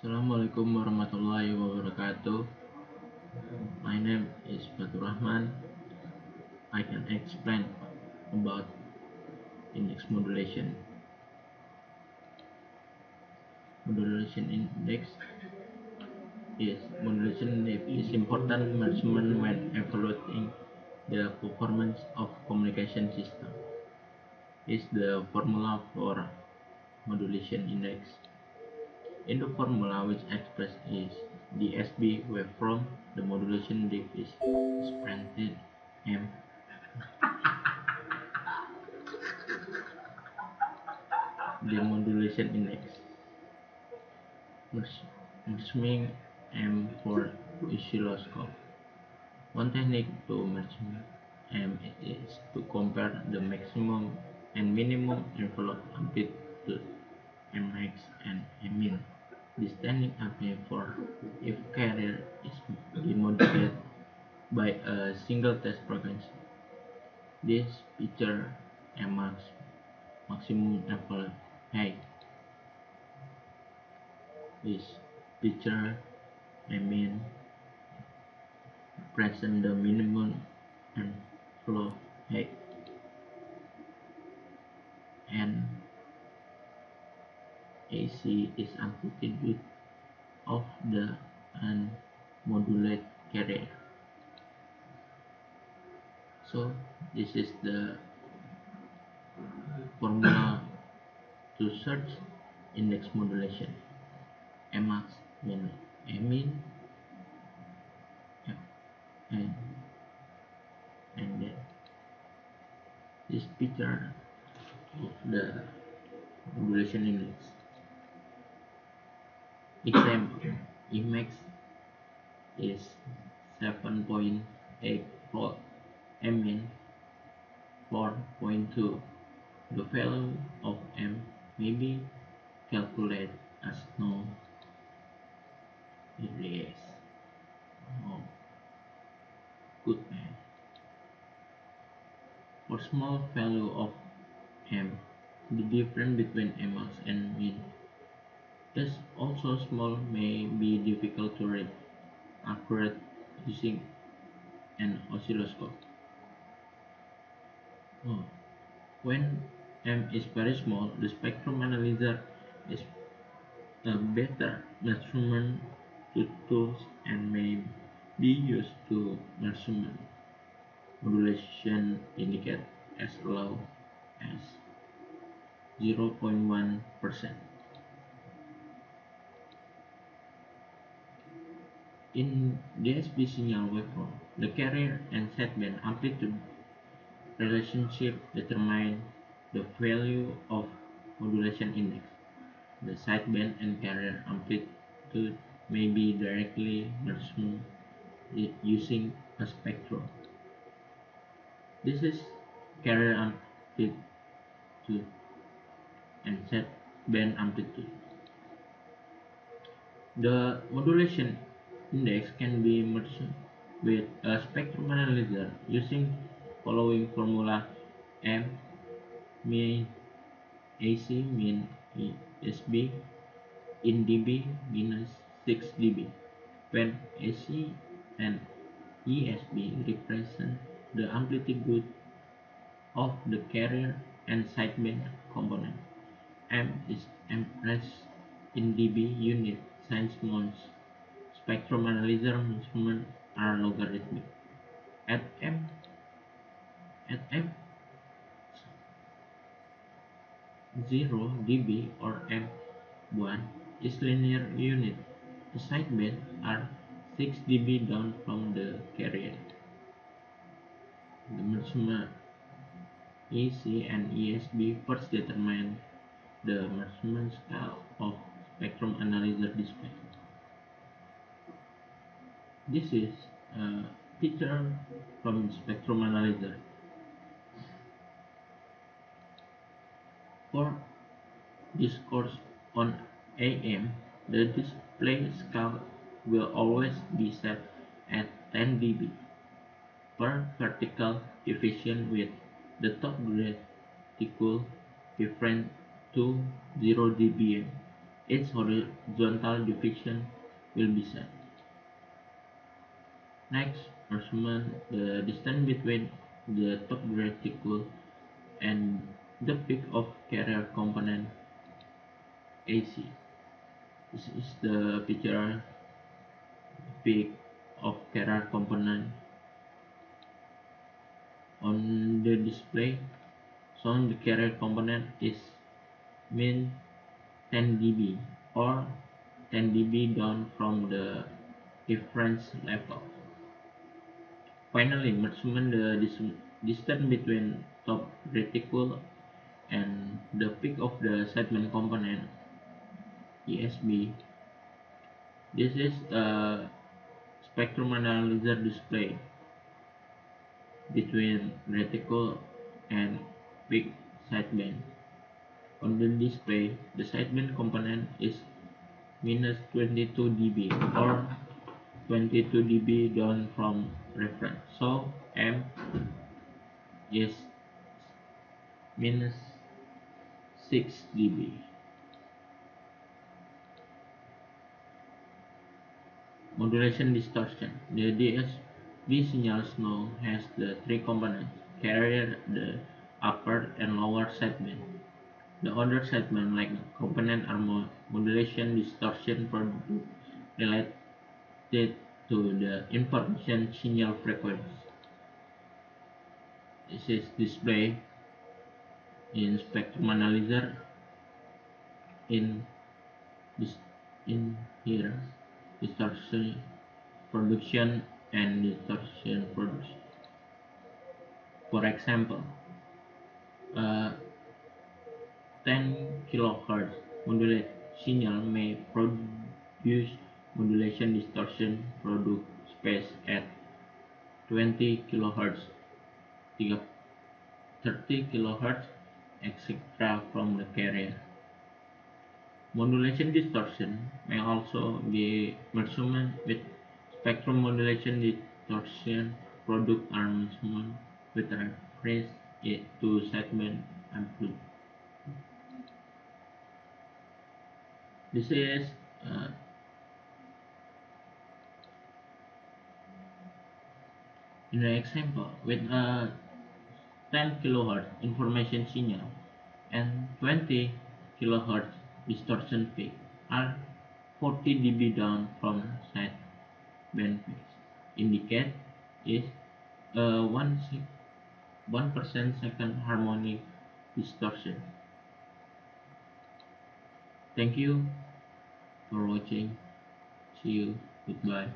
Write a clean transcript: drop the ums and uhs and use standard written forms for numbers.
Assalamualaikum warahmatullahi wabarakatuh. My name is Fatur Rahman. I can explain about index modulation. Modulation index is important measurement when evaluating the performance of communication system. Is the formula for modulation index. In the formula which expressed is DSB waveform, the modulation index is expressed M. The modulation index. Measuring M for oscilloscope. One technique to measure M is to compare the maximum and minimum envelope amplitude Mmax and Mmin. This technique applies for if carrier is demodulated by a single test frequency. This picture Mmax maximum envelope height. This picture Mmin present the minimum and flow height, and AC is amplitude of the unmodulated carrier. So this is the formula to search index modulation. Mmax mean Mmin and then this picture of the modulation index. Example, Emax is 7.8 volt, Mmin 4.2. The value of M may be calculated as known. It is good man. For small value of M, the difference between Mmax and Min is also small, may be difficult to read accurate using an oscilloscope. When M is very small, the spectrum analyzer is a better measurement tools and may be used to measurement modulation indicate as low as 0.1%. In DSP signal waveform, the carrier and sideband amplitude relationship determine the value of modulation index. The sideband and carrier amplitude may be directly measured using a spectrum. This is carrier amplitude and sideband amplitude. The modulation index can be measured with a spectrum analyzer using following formula: M mean AC mean ESB in dB minus 6 dB, when AC and ESB represent the amplitude of the carrier and sideband component. M is expressed in dB unit since most spectrum analyzer measurements are logarithmic. At M 0 dB or M1 is linear unit. The sideband are 6 dB down from the carrier. The measurement EC and ESB first determine the measurement scale of spectrum analyzer display. This is a picture from spectrum analyzer. For this course on AM, the display scale will always be set at 10 dB per vertical division with the top reticule different to 0 dBm. its horizontal diffusion will be set. Next, measurement the distance between the top reticule and the peak of carrier component AC. This is the picture peak of carrier component on the display. Shown the carrier component is mean 10 dB or 10 dB down from the reference level. Finally, measurement the distance between top reticule and the peak of the segment component ESB. This is a spectrum analyzer display between reticule and peak sideband. On the display, the sideband component is minus 22 dB or 22 dB down from reference. So M is minus 6 dB. Modulation distortion. The DSB signal now has the three components: carrier, the upper and lower sideband. The other segment like component are modulation distortion product related to the information signal frequency. This is display in spectrum analyzer in this in here distortion production and distortion production. For example, 10 kilohertz modulated signal may produce modulation distortion product space at 20 kilohertz, 30 kilohertz, etc. from the carrier. Modulation distortion may also be measurement with spectrum modulation distortion product are measurement with reference to segment amplitude. This is in an example with a 10 kilohertz information signal and 20 kilohertz distortion peak are 40 dB down from sideband phase. Indicate is a 1% second harmonic distortion. Thank you for watching. See you. Goodbye.